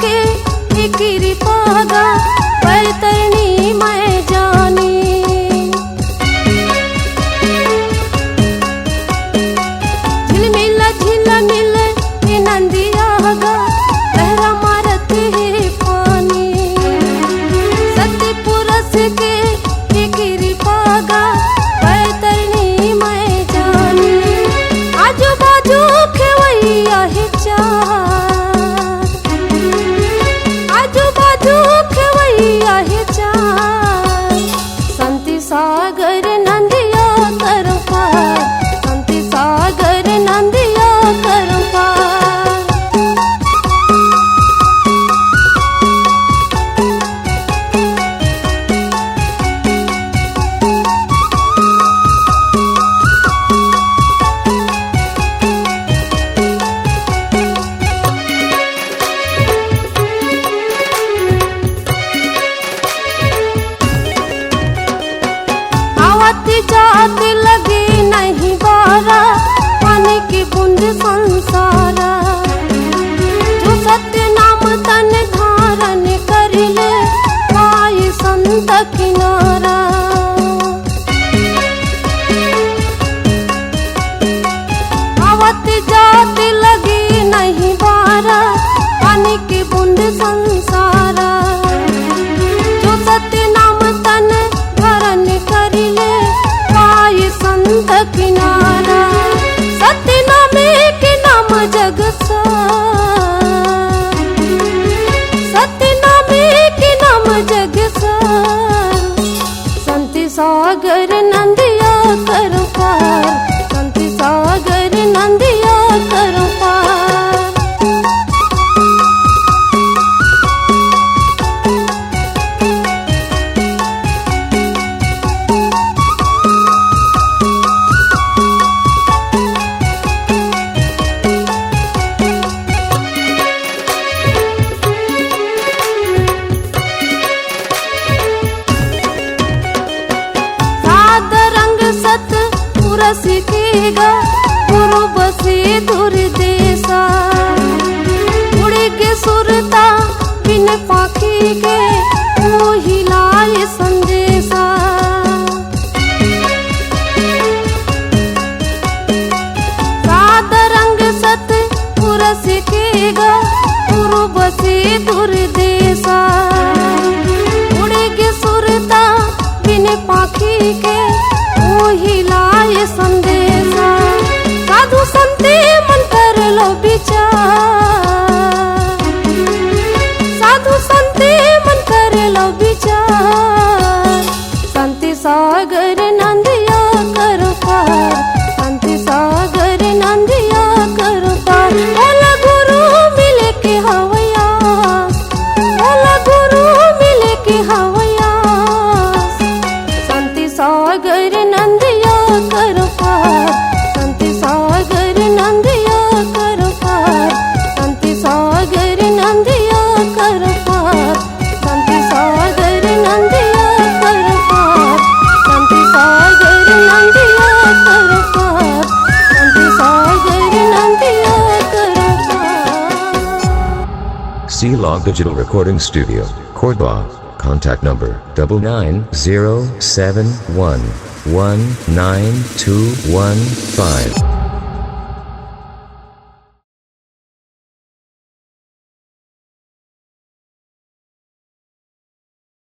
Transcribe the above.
के फिक्री पागा बैतरनी मैं जानी। झिलमिल झिलमिल ये नंदिया गा लहरा मारत है पानी। सत्य पुरुष के फिक्री पागा बैतरनी मैं जानी। आजू बाजू खेवैया है चार, आजू बाजू खेवैया है चार। संति सागर नंदिया कर पार, संति सागर नंदिया कर पार। आवती जाती लगी नहीं बारा पानी की बूंद संसारा। जो सत्य नाम तन धारण कर ले पाई संत किनारा। आवती जाती लगी नहीं बारा पानी की बूंद संसारा। जो सत्य नाम तन धारण कर ले पाई संत किनारा। सत्य नामे के नाम जग सार, सत्य नामे के नाम जग सार। संति सागर नंदिया कर पार, संति सागर नंदिया कर पार। सीखेगा पूर्व से दूर देसा। उड़ के सुरता बिन पाखी के वो हिलाए संदेशा। सात रंग सत पूरा सीखेगा पूर्व से दूर देसा। उड़ के सुरता बिन पाखी के वो हिलाए संदेशा। साधु संते मन कर लो विचार, साधु संते मन कर लो विचार। संति सागर नंदिया कर पार, संति सागर नंदिया कर पार। बोला गुरु मिले के हवया, बोला गुरु मिले के हवया। संति सागर नंदिया कर पार, संति सागर नंदिया कर पार। संति सागर नंदिया कर पार, संति सागर नंदिया कर पार। संति सागर नंदिया कर पार, संति सागर नंदिया कर पार। C-Log Digital Recording Studio, Cordoba. Contact number 99071192115.